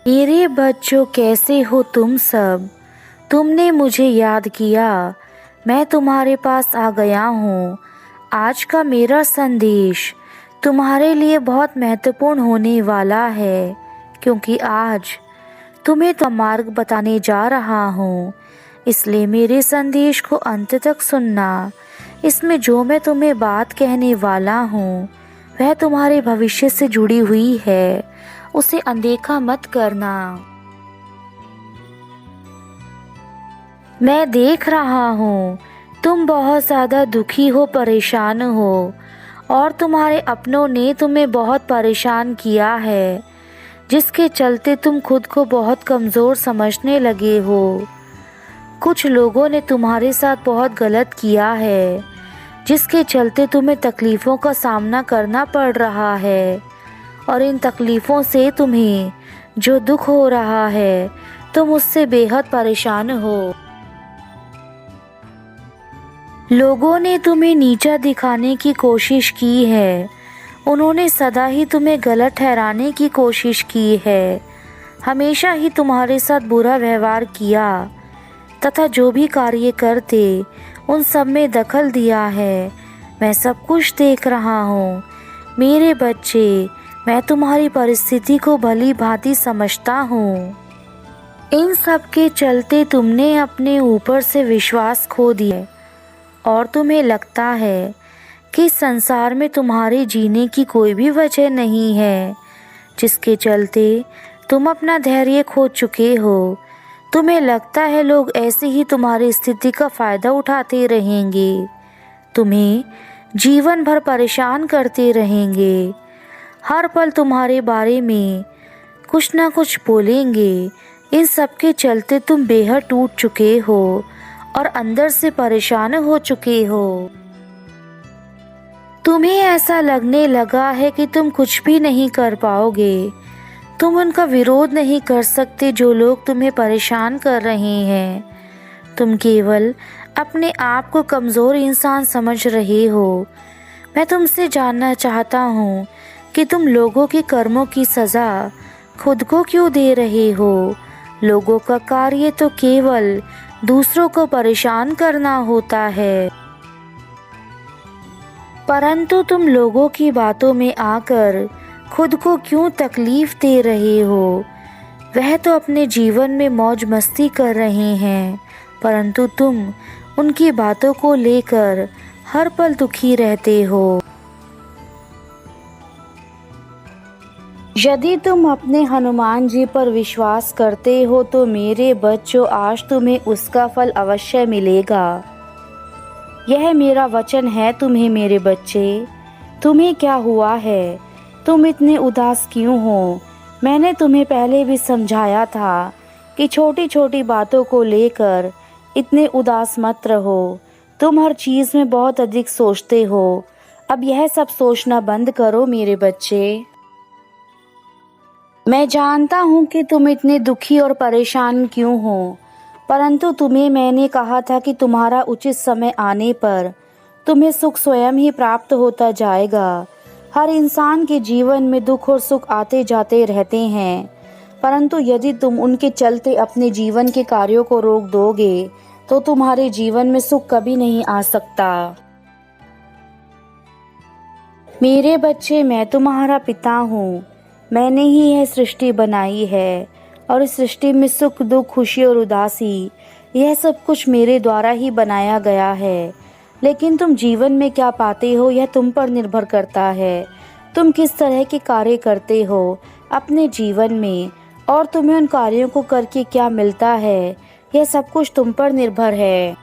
मेरे बच्चों, कैसे हो तुम सब? तुमने मुझे याद किया, मैं तुम्हारे पास आ गया हूँ। आज का मेरा संदेश तुम्हारे लिए बहुत महत्वपूर्ण होने वाला है, क्योंकि आज तुम्हें तो मार्ग बताने जा रहा हूँ। इसलिए मेरे संदेश को अंत तक सुनना। इसमें जो मैं तुम्हें बात कहने वाला हूँ वह तुम्हारे भविष्य से जुड़ी हुई है, उसे अनदेखा मत करना। मैं देख रहा हूँ तुम बहुत ज़्यादा दुखी हो, परेशान हो, और तुम्हारे अपनों ने तुम्हें बहुत परेशान किया है, जिसके चलते तुम खुद को बहुत कमज़ोर समझने लगे हो। कुछ लोगों ने तुम्हारे साथ बहुत गलत किया है, जिसके चलते तुम्हें तकलीफ़ों का सामना करना पड़ रहा है, और इन तकलीफ़ों से तुम्हें जो दुख हो रहा है तुम उससे बेहद परेशान हो। लोगों ने तुम्हें नीचा दिखाने की कोशिश की है, उन्होंने सदा ही तुम्हें गलत ठहराने की कोशिश की है, हमेशा ही तुम्हारे साथ बुरा व्यवहार किया तथा जो भी कार्य करते उन सब में दखल दिया है। मैं सब कुछ देख रहा हूँ मेरे बच्चे, मैं तुम्हारी परिस्थिति को भली भांति समझता हूँ। इन सब के चलते तुमने अपने ऊपर से विश्वास खो दिया और तुम्हें लगता है कि संसार में तुम्हारे जीने की कोई भी वजह नहीं है, जिसके चलते तुम अपना धैर्य खो चुके हो। तुम्हें लगता है लोग ऐसे ही तुम्हारी स्थिति का फ़ायदा उठाते रहेंगे, तुम्हें जीवन भर परेशान करते रहेंगे, हर पल तुम्हारे बारे में कुछ ना कुछ बोलेंगे। इन सब के चलते तुम बेहद टूट चुके हो और अंदर से परेशान हो चुके हो। तुम्हें ऐसा लगने लगा है कि तुम कुछ भी नहीं कर पाओगे, तुम उनका विरोध नहीं कर सकते जो लोग तुम्हें परेशान कर रहे हैं। तुम केवल अपने आप को कमज़ोर इंसान समझ रहे हो। मैं तुमसे जानना चाहता हूँ कि तुम लोगों के कर्मों की सज़ा खुद को क्यों दे रहे हो? लोगों का कार्य तो केवल दूसरों को परेशान करना होता है, परंतु तुम लोगों की बातों में आकर खुद को क्यों तकलीफ दे रहे हो? वह तो अपने जीवन में मौज मस्ती कर रहे हैं, परंतु तुम उनकी बातों को लेकर हर पल दुखी रहते हो। यदि तुम अपने हनुमान जी पर विश्वास करते हो तो मेरे बच्चों, आज तुम्हें उसका फल अवश्य मिलेगा। यह मेरा वचन है तुम्हें मेरे बच्चे। तुम्हें क्या हुआ है? तुम इतने उदास क्यों हो? मैंने तुम्हें पहले भी समझाया था कि छोटी छोटी बातों को लेकर इतने उदास मत रहो। तुम हर चीज़ में बहुत अधिक सोचते हो। अब यह सब सोचना बंद करो मेरे बच्चे। मैं जानता हूँ कि तुम इतने दुखी और परेशान क्यों हो, परंतु तुम्हें मैंने कहा था कि तुम्हारा उचित समय आने पर तुम्हें सुख स्वयं ही प्राप्त होता जाएगा। हर इंसान के जीवन में दुख और सुख आते जाते रहते हैं, परंतु यदि तुम उनके चलते अपने जीवन के कार्यों को रोक दोगे तो तुम्हारे जीवन में सुख कभी नहीं आ सकता। मेरे बच्चे, मैं तुम्हारा पिता हूँ। मैंने ही यह सृष्टि बनाई है और इस सृष्टि में सुख दुख, खुशी और उदासी, यह सब कुछ मेरे द्वारा ही बनाया गया है। लेकिन तुम जीवन में क्या पाते हो यह तुम पर निर्भर करता है। तुम किस तरह के कार्य करते हो अपने जीवन में और तुम्हें उन कार्यों को करके क्या मिलता है, यह सब कुछ तुम पर निर्भर है।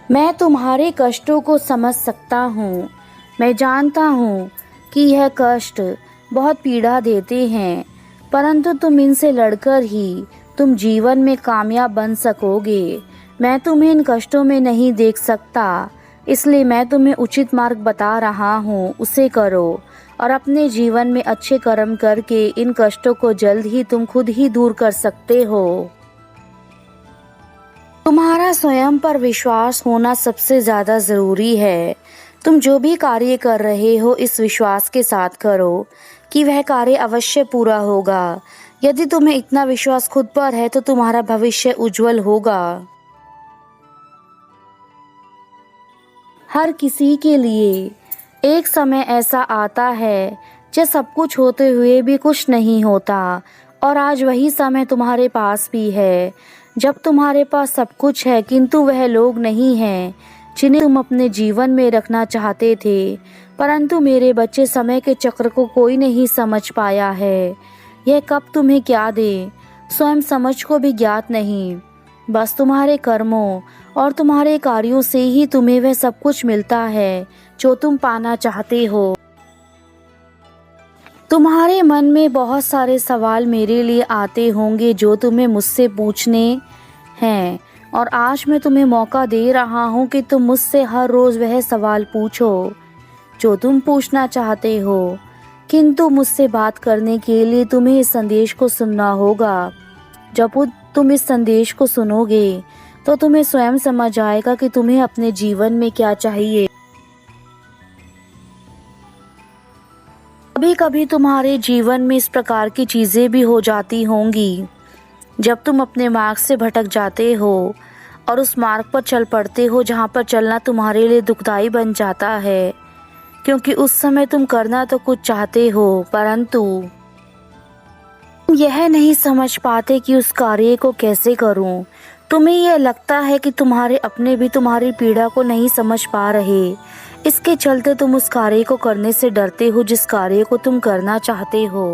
मैं तुम्हारे कष्टों को समझ सकता हूँ। मैं जानता हूँ कि यह कष्ट बहुत पीड़ा देते हैं, परंतु तुम इनसे लड़कर ही तुम जीवन में कामयाब बन सकोगे। मैं तुम्हें इन कष्टों में नहीं देख सकता, इसलिए मैं तुम्हें उचित मार्ग बता रहा हूँ, उसे करो और अपने जीवन में अच्छे कर्म करके इन कष्टों को जल्द ही तुम खुद ही दूर कर सकते हो। तुम्हारा स्वयं पर विश्वास होना सबसे ज़्यादा ज़रूरी है। तुम जो भी कार्य कर रहे हो इस विश्वास के साथ करो कि वह कार्य अवश्य पूरा होगा। यदि तुम्हें इतना विश्वास खुद पर है तो तुम्हारा भविष्य उज्जवल होगा। हर किसी के लिए एक समय ऐसा आता है जब सब कुछ होते हुए भी कुछ नहीं होता, और आज वही समय तुम्हारे पास भी है जब तुम्हारे पास सब कुछ है किंतु वह लोग नहीं हैं जिन्हें तुम अपने जीवन में रखना चाहते थे। परंतु मेरे बच्चे, समय के चक्र को कोई नहीं समझ पाया है। यह कब तुम्हें क्या दे स्वयं समझ को भी ज्ञात नहीं। बस तुम्हारे कर्मों और तुम्हारे कार्यों से ही तुम्हें वह सब कुछ मिलता है जो तुम पाना चाहते हो। तुम्हारे मन में बहुत सारे सवाल मेरे लिए आते होंगे जो तुम्हें मुझसे पूछने हैं, और आज मैं तुम्हें मौका दे रहा हूँ कि तुम मुझसे हर रोज़ वह सवाल पूछो जो तुम पूछना चाहते हो। किंतु मुझसे बात करने के लिए तुम्हें इस संदेश को सुनना होगा। जब तुम इस संदेश को सुनोगे तो तुम्हें स्वयं समझ आएगा कि तुम्हें अपने जीवन में क्या चाहिए। कभी कभी तुम्हारे जीवन में इस प्रकार की चीज़ें भी हो जाती होंगी जब तुम अपने मार्ग से भटक जाते हो और उस मार्ग पर चल पड़ते हो जहाँ पर चलना तुम्हारे लिए दुखदाई बन जाता है, क्योंकि उस समय तुम करना तो कुछ चाहते हो परंतु तुम यह नहीं समझ पाते कि उस कार्य को कैसे करूं। तुम्हें यह लगता है कि तुम्हारे अपने भी तुम्हारी पीड़ा को नहीं समझ पा रहे, इसके चलते तुम उस कार्य को करने से डरते हो जिस कार्य को तुम करना चाहते हो।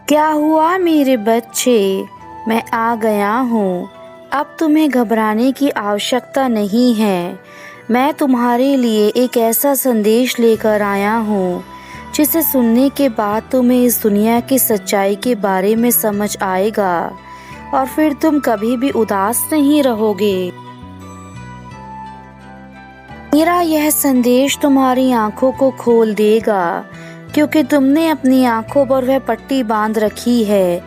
क्या हुआ मेरे बच्चे, मैं आ गया हूँ। अब तुम्हें घबराने की आवश्यकता नहीं है। मैं तुम्हारे लिए एक ऐसा संदेश लेकर आया हूँ जिसे सुनने के बाद तुम्हें इस दुनिया की सच्चाई के बारे में समझ आएगा और फिर तुम कभी भी उदास नहीं रहोगे। मेरा यह संदेश तुम्हारी आंखों को खोल देगा, क्योंकि तुमने अपनी आंखों पर वह पट्टी बांध रखी है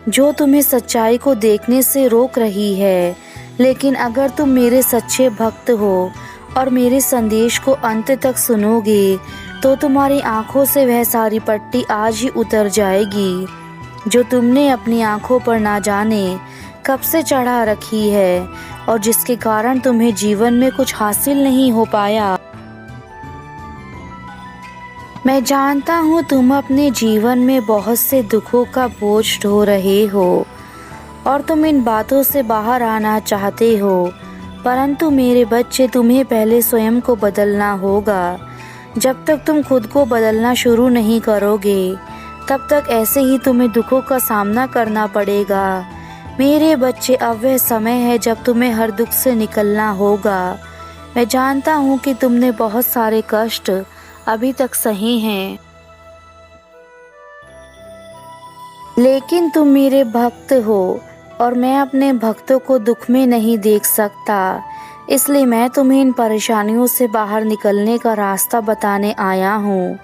जो तुम्हें सच्चाई को देखने से रोक रही है। लेकिन अगर तुम मेरे सच्चे भक्त हो और मेरे संदेश को अंत तक सुनोगे तो तुम्हारी आंखों से वह सारी पट्टी आज ही उतर जाएगी जो तुमने अपनी आंखों पर ना जाने कब से चढ़ा रखी है और जिसके कारण तुम्हें जीवन में कुछ हासिल नहीं हो पाया। मैं जानता हूँ तुम अपने जीवन में बहुत से दुखों का बोझ ढो रहे हो और तुम इन बातों से बाहर आना चाहते हो, परंतु मेरे बच्चे, तुम्हें पहले स्वयं को बदलना होगा। जब तक तुम खुद को बदलना शुरू नहीं करोगे तब तक ऐसे ही तुम्हें दुखों का सामना करना पड़ेगा। मेरे बच्चे, अब वह समय है जब तुम्हें हर दुख से निकलना होगा। मैं जानता हूँ कि तुमने बहुत सारे कष्ट अभी तक सहे हैं, लेकिन तुम मेरे भक्त हो और मैं अपने भक्तों को दुख में नहीं देख सकता। इसलिए मैं तुम्हें इन परेशानियों से बाहर निकलने का रास्ता बताने आया हूँ।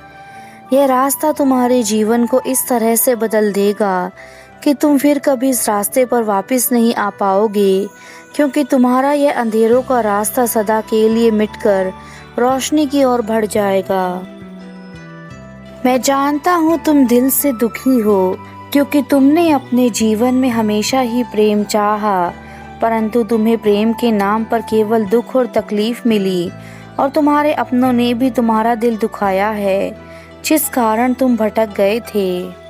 यह रास्ता तुम्हारे जीवन को इस तरह से बदल देगा कि तुम फिर कभी इस रास्ते पर वापस नहीं आ पाओगे, क्योंकि तुम्हारा यह अंधेरों का रास्ता सदा के लिए मिटकर रोशनी की ओर बढ़ जाएगा। मैं जानता हूँ तुम दिल से दुखी हो, क्योंकि तुमने अपने जीवन में हमेशा ही प्रेम चाहा, परंतु तुम्हें प्रेम के नाम पर केवल दुख और तकलीफ मिली और तुम्हारे अपनों ने भी तुम्हारा दिल दुखाया है, जिस कारण तुम भटक गए थे।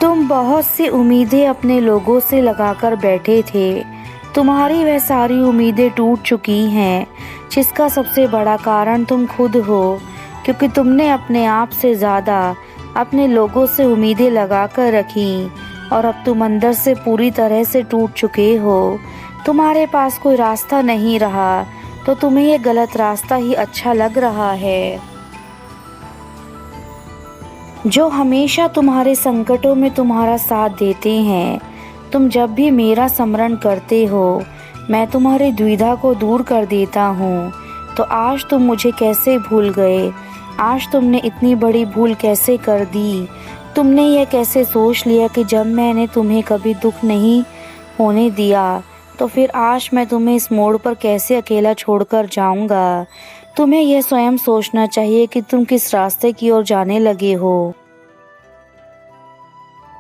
तुम बहुत सी उम्मीदें अपने लोगों से लगाकर बैठे थे। तुम्हारी वह सारी उम्मीदें टूट चुकी हैं, जिसका सबसे बड़ा कारण तुम खुद हो, क्योंकि तुमने अपने आप से ज़्यादा अपने लोगों से उम्मीदें लगाकर रखी और अब तुम अंदर से पूरी तरह से टूट चुके हो। तुम्हारे पास कोई रास्ता नहीं रहा तो तुम्हें यह गलत रास्ता ही अच्छा लग रहा है, जो हमेशा तुम्हारे संकटों में तुम्हारा साथ देते हैं। तुम जब भी मेरा स्मरण करते हो मैं तुम्हारी दुविधा को दूर कर देता हूँ। तो आज तुम मुझे कैसे भूल गए? आज तुमने इतनी बड़ी भूल कैसे कर दी? तुमने यह कैसे सोच लिया कि जब मैंने तुम्हें कभी दुख नहीं होने दिया तो फिर आज मैं तुम्हें इस मोड़ पर कैसे अकेला छोड़कर जाऊंगा? तुम्हें यह स्वयं सोचना चाहिए कि तुम किस रास्ते की ओर जाने लगे हो।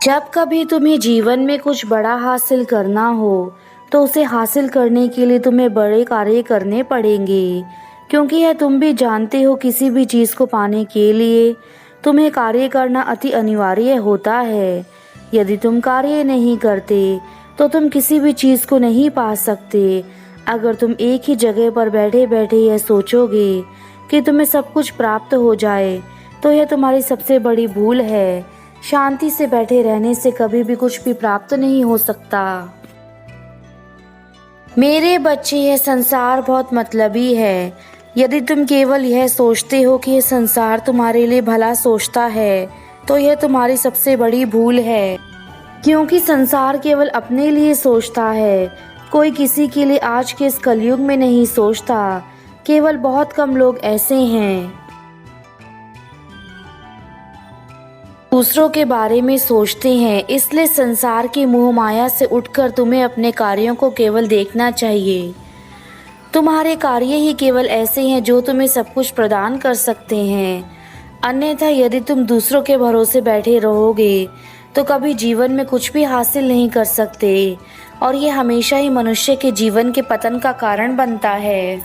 जब कभी तुम्हें जीवन में कुछ बड़ा हासिल करना हो तो उसे हासिल करने के लिए तुम्हें बड़े कार्य करने पड़ेंगे, क्योंकि यह तुम भी जानते हो किसी भी चीज़ को पाने के लिए तुम्हें कार्य करना अति अनिवार्य होता है। यदि तुम कार्य नहीं करते तो तुम किसी भी चीज़ को नहीं पा सकते। अगर तुम एक ही जगह पर बैठे बैठे यह सोचोगे कि तुम्हें सब कुछ प्राप्त हो जाए तो यह तुम्हारी सबसे बड़ी भूल है। शांति से बैठे रहने से कभी भी कुछ भी प्राप्त नहीं हो सकता। मेरे बच्चे, यह संसार बहुत मतलबी है। यदि तुम केवल यह सोचते हो कि यह संसार तुम्हारे लिए भला सोचता है तो यह तुम्हारी सबसे बड़ी भूल है, क्योंकि संसार केवल अपने लिए सोचता है। कोई किसी के लिए आज के इस कलयुग में नहीं सोचता। केवल बहुत कम लोग ऐसे हैं दूसरों के बारे में सोचते हैं। इसलिए संसार की मोह माया से उठकर तुम्हें अपने कार्यों को केवल देखना चाहिए। तुम्हारे कार्य ही केवल ऐसे हैं जो तुम्हें सब कुछ प्रदान कर सकते हैं। अन्यथा यदि तुम दूसरों के भरोसे बैठे रहोगे तो कभी जीवन में कुछ भी हासिल नहीं कर सकते, और ये हमेशा ही मनुष्य के जीवन के पतन का कारण बनता है।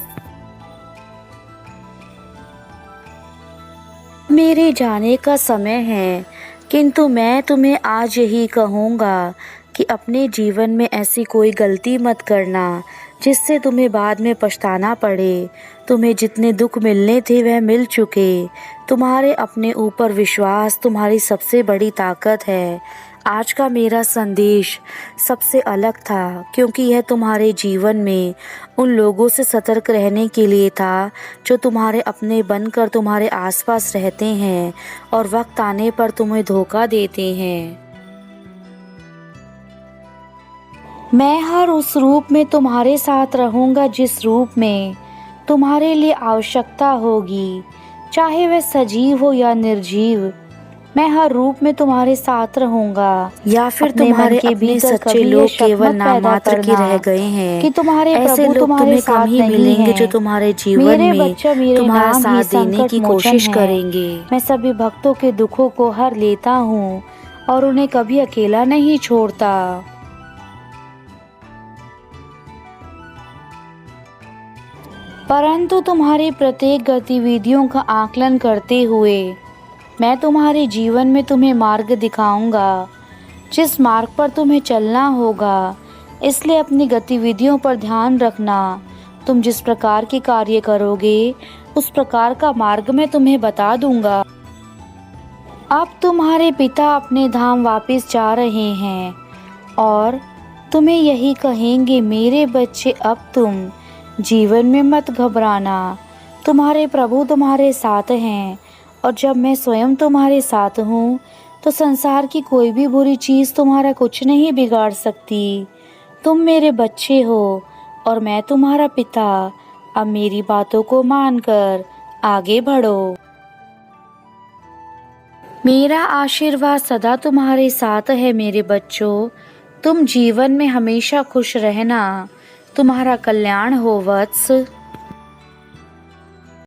मेरे जाने का समय है, किंतु मैं तुम्हें आज यही कहूँगा कि अपने जीवन में ऐसी कोई गलती मत करना जिससे तुम्हें बाद में पछताना पड़े। तुम्हें जितने दुख मिलने थे वह मिल चुके। तुम्हारे अपने ऊपर विश्वास तुम्हारी सबसे बड़ी ताकत है। आज का मेरा संदेश सबसे अलग था, क्योंकि यह तुम्हारे जीवन में उन लोगों से सतर्क रहने के लिए था जो तुम्हारे अपने बनकर तुम्हारे आसपास रहते हैं और वक्त आने पर तुम्हें धोखा देते हैं। मैं हर उस रूप में तुम्हारे साथ रहूँगा जिस रूप में तुम्हारे लिए आवश्यकता होगी, चाहे वह सजीव हो या निर्जीव। मैं हर रूप में तुम्हारे साथ रहूंगा। या फिर तुम्हारे अपने सच्चे लोग केवल नाम मात्र के रह गए हैं कि तुम्हारे ऐसे लोग तुम्हें कम ही मिलेंगे जो तुम्हारे जीवन में तुम्हारा साथ देने की कोशिश करेंगे। मैं सभी भक्तों के दुखों को हर लेता हूँ और उन्हें कभी अकेला नहीं छोड़ता। परंतु तुम्हारी प्रत्येक गतिविधियों का आकलन करते हुए मैं तुम्हारे जीवन में तुम्हें मार्ग दिखाऊंगा जिस मार्ग पर तुम्हें चलना होगा। इसलिए अपनी गतिविधियों पर ध्यान रखना। तुम जिस प्रकार के कार्य करोगे उस प्रकार का मार्ग मैं तुम्हें बता दूंगा। अब तुम्हारे पिता अपने धाम वापस जा रहे हैं और तुम्हें यही कहेंगे, मेरे बच्चे अब तुम जीवन में मत घबराना। तुम्हारे प्रभु तुम्हारे साथ हैं, और जब मैं स्वयं तुम्हारे साथ हूँ तो संसार की कोई भी बुरी चीज़ तुम्हारा कुछ नहीं बिगाड़ सकती। तुम मेरे बच्चे हो और मैं तुम्हारा पिता। अब मेरी बातों को मानकर आगे बढ़ो। मेरा आशीर्वाद सदा तुम्हारे साथ है मेरे बच्चों। तुम जीवन में हमेशा खुश रहना। तुम्हारा कल्याण हो वत्स।